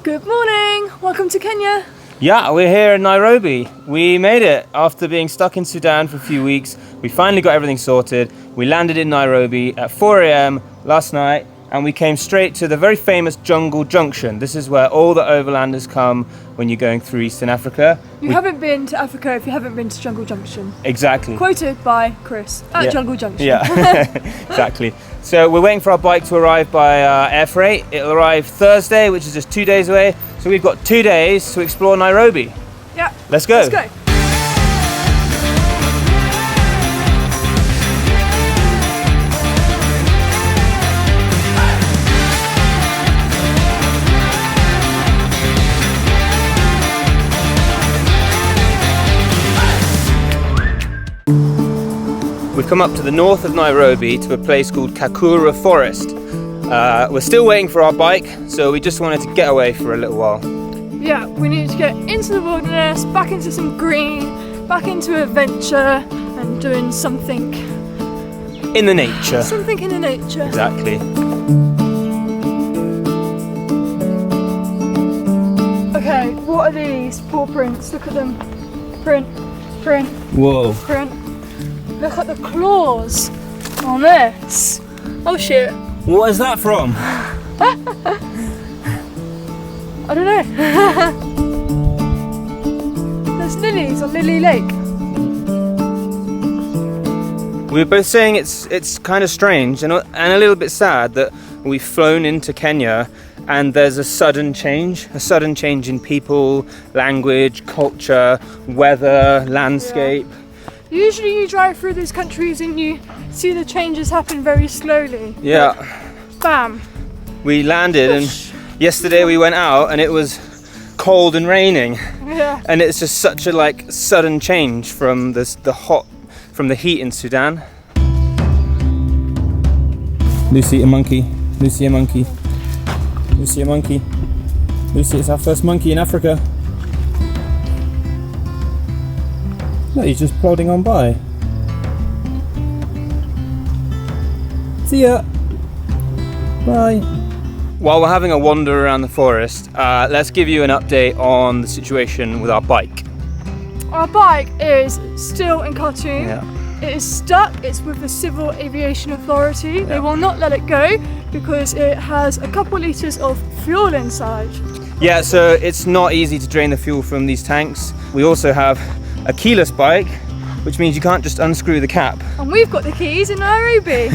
Good morning, welcome to Kenya. Yeah, we're here in Nairobi. We made it after being stuck in Sudan for a few weeks. We finally got everything sorted. We landed in Nairobi at 4 a.m. last night and we came straight to the very famous Junction. This is where all the overlanders come when you're going through Eastern Africa. You haven't been to Africa if you haven't been to Junction. Exactly. Quoted by Chris at Junction. Yeah, exactly. So we're waiting for our bike to arrive by air freight. It'll arrive Thursday, which is just 2 days away. So we've got 2 days to explore Nairobi. Yeah. Let's go. Let's go. We've come up to the north of Nairobi to a place called Karura Forest. We're still waiting for our bike, so we just wanted to get away for a little while. Yeah, we need to get into the wilderness, back into some green, back into adventure and doing something in the nature. Something in the nature. Exactly. Okay, what are these paw prints? Look at them. Print, print, whoa, print. Look at the claws on this. Oh shit. What is that from? I don't know. There's lilies on Lily Lake. We were both saying it's kind of strange and a little bit sad that we've flown into Kenya and there's a sudden change in people, language, culture, weather, landscape. Yeah. Usually you drive through these countries and you see the changes happen very slowly. Yeah. Like, bam. We landed and yesterday we went out and it was cold and raining. Yeah. And it's just such a sudden change from the heat in Sudan. Lucy a monkey. Lucy a monkey. Lucy a monkey. Lucy, it's our first monkey in Africa. No, he's just plodding on by. See ya. Bye. While we're having a wander around the forest, let's give you an update on the situation with our bike. Our bike is still in Khartoum. Yeah. It is stuck. It's with the Civil Aviation Authority. Yeah. They will not let it go because it has a couple litres of fuel inside. Yeah, so it's not easy to drain the fuel from these tanks. We also have a keyless bike, which means you can't just unscrew the cap. And we've got the keys in Nairobi.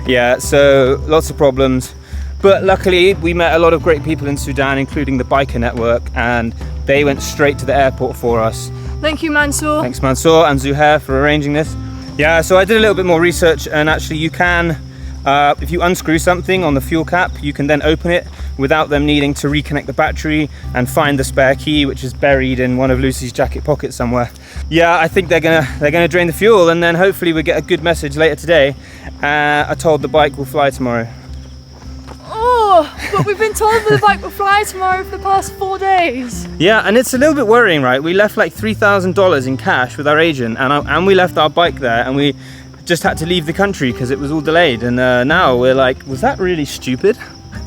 Yeah, so lots of problems. But luckily, we met a lot of great people in Sudan, including the biker network, and they went straight to the airport for us. Thank you, Mansour. Thanks, Mansour and Zuhair, for arranging this. Yeah, so I did a little bit more research, and actually you can, if you unscrew something on the fuel cap, you can then open it without them needing to reconnect the battery and find the spare key, which is buried in one of Lucy's jacket pockets somewhere. Yeah, I think they're gonna drain the fuel, and then hopefully we get a good message later today. I told the bike will fly tomorrow. Oh, but we've been told the bike will fly tomorrow for the past 4 days. Yeah, and it's a little bit worrying, right? We left like $3,000 in cash with our agent, and we left our bike there, and we just had to leave the country because it was all delayed. And now we're like, was that really stupid?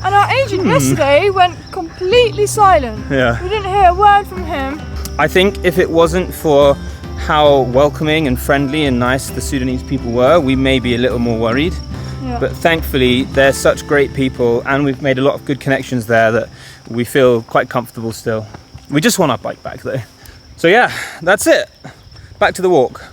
And our agent yesterday went completely silent. Yeah. We didn't hear a word from him. I think if it wasn't for how welcoming and friendly and nice the Sudanese people were, we may be a little more worried. Yeah. But thankfully, they're such great people and we've made a lot of good connections there that we feel quite comfortable still. We just want our bike back though. So yeah, that's it. Back to the walk.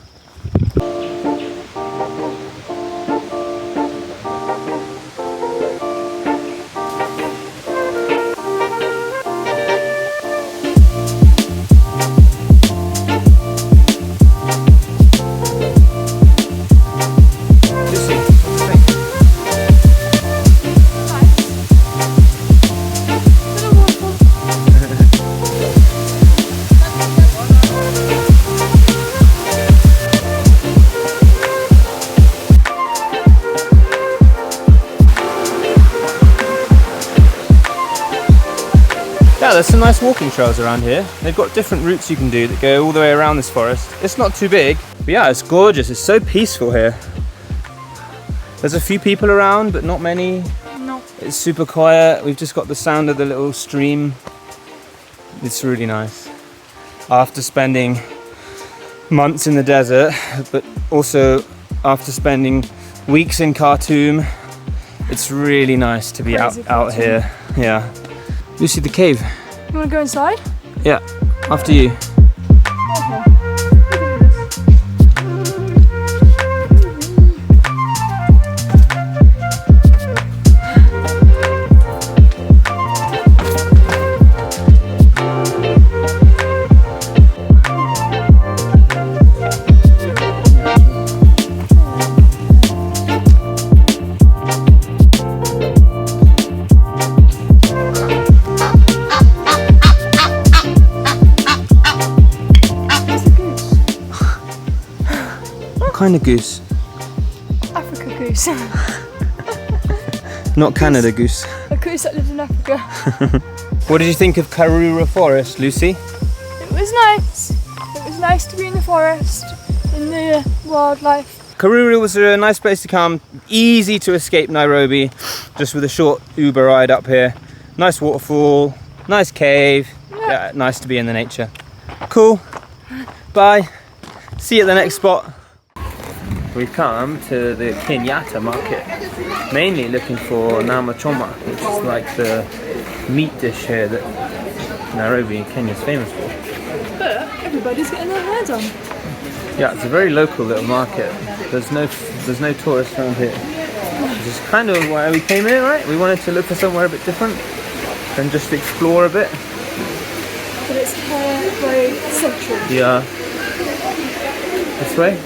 Yeah, there's some nice walking trails around here. They've got different routes you can do that go all the way around this forest. It's not too big, but yeah, it's gorgeous. It's so peaceful here. There's a few people around, but not many. No. It's super quiet. We've just got the sound of the little stream. It's really nice. After spending months in the desert, but also after spending weeks in Khartoum, it's really nice to be out here. Yeah. You see the cave? You want to go inside? Yeah, after you. What kind of goose? Africa goose. Not Canada goose. A goose that lives in Africa. What did you think of Karura Forest, Lucy? It was nice. It was nice to be in the forest, in the wildlife. Karura was a nice place to come, easy to escape Nairobi, just with a short Uber ride up here. Nice waterfall, nice cave, yeah, nice to be in the nature. Cool, bye, see you at the next spot. We've come to the Kenyatta market, mainly looking for nyama choma, which is like the meat dish here that Nairobi in Kenya is famous for. But everybody's getting their hands on. Yeah, it's a very local little market. There's no tourists around here. Which is kind of why we came here, right? We wanted to look for somewhere a bit different and just explore a bit. But it's here very central. Yeah. This way?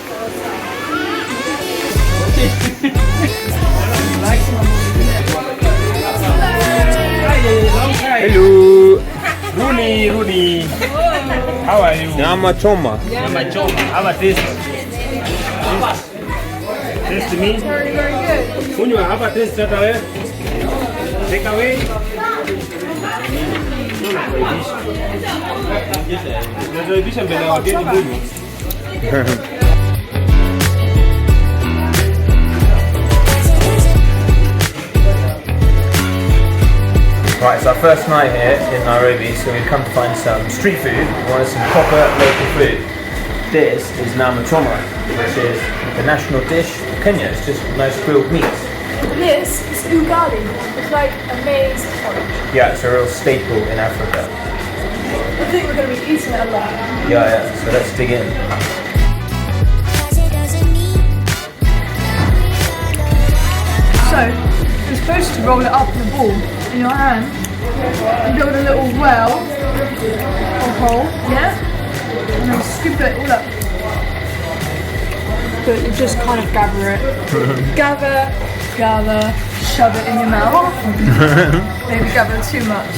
Hello. Rooney. How are you? Nyama choma. Nyama choma. How about this? Taste me. Very, very good. Kunywa, how about this straight away? Take away. Nakaribisha mbele ya wageni huyu. Right, it's our first night here in Nairobi, so we've come to find some street food. We wanted some proper local food. This is nyama choma, which is the national dish of Kenya. It's just nice grilled meat. This is ugali. It's like a maize porridge. Yeah, it's a real staple in Africa. I think we're going to be eating it a lot. Yeah, so let's dig in. So, you're supposed to roll it up in a ball in your hand. You got a little well or hole, yeah? And then scoop it all up. But you just kind of gather it. gather, shove it in your mouth. Maybe gather too much.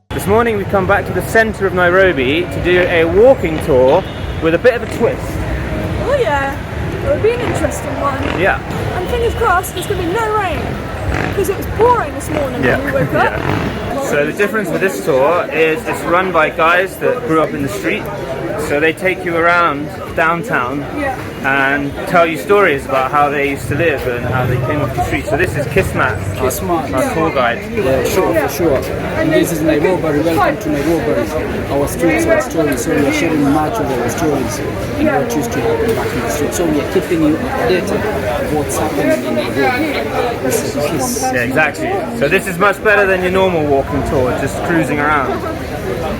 This morning we've come back to the centre of Nairobi to do a walking tour with a bit of a twist. Oh yeah, it'll be an interesting one. Yeah. And fingers crossed there's going to be no rain. Because it was pouring this morning when we woke up. So the difference with this tour is it's run by guys that grew up in the street. So they take you around downtown and tell you stories about how they used to live and how they came off the street. So this is Kismat, our tour guide. Yeah, sure, for sure. And this is Nairobi. Welcome to Nairobi. Our streets are stories, so we are sharing much of our stories and what used to happen back in the street. So we are keeping you updated of what's happening in Nairobi. This is Kiss. Yeah, exactly. So this is much better than your normal walking tour, just cruising around.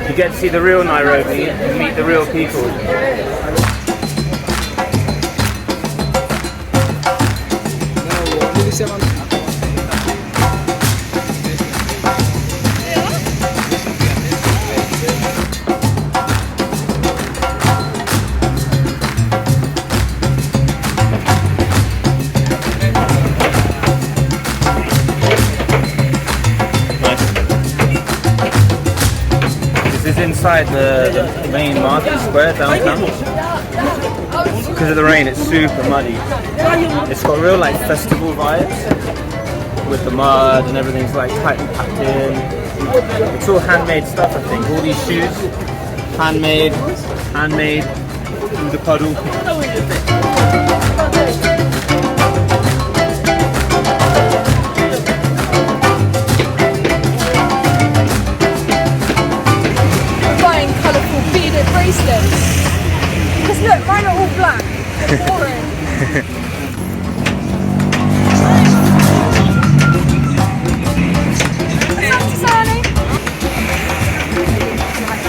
You get to see the real Nairobi and meet the real people. Inside the main market square downtown. Because of the rain, it's super muddy. It's got real like festival vibes with the mud and everything's like tightly packed in. It's all handmade stuff, I think. All these shoes, handmade, in the puddle.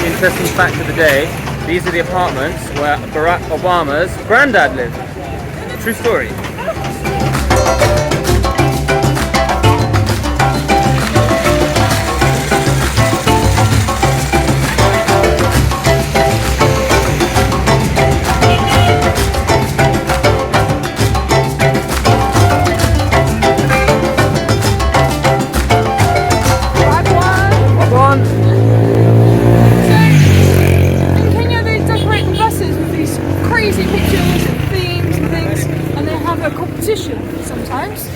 Interesting fact of the day, these are the apartments where Barack Obama's granddad lived. True story. Sometimes,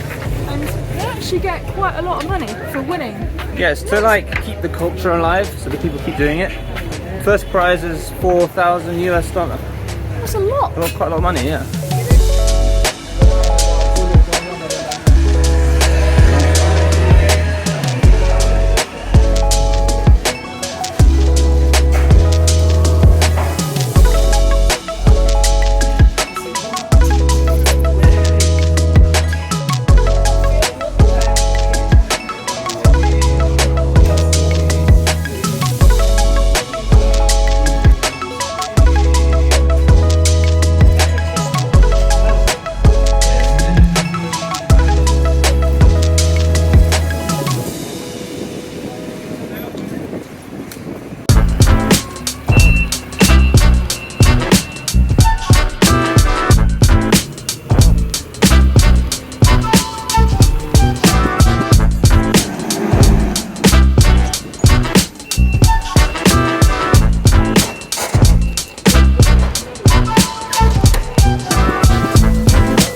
and they actually get quite a lot of money for winning. Yes, to like keep the culture alive, so that people keep doing it. First prize is $4,000 US. That's a lot. Quite a lot of money, yeah.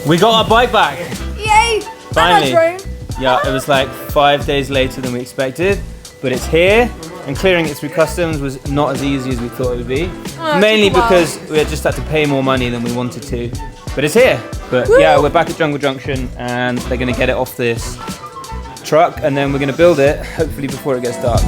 We got our bike back! Yay! Finally. And our drone. Yeah, it was like 5 days later than we expected, but it's here, and clearing it through customs was not as easy as we thought it would be. Mainly because we just had to pay more money than we wanted to. But it's here. But yeah, we're back at Junction, and they're gonna get it off this truck, and then we're gonna build it, hopefully before it gets dark.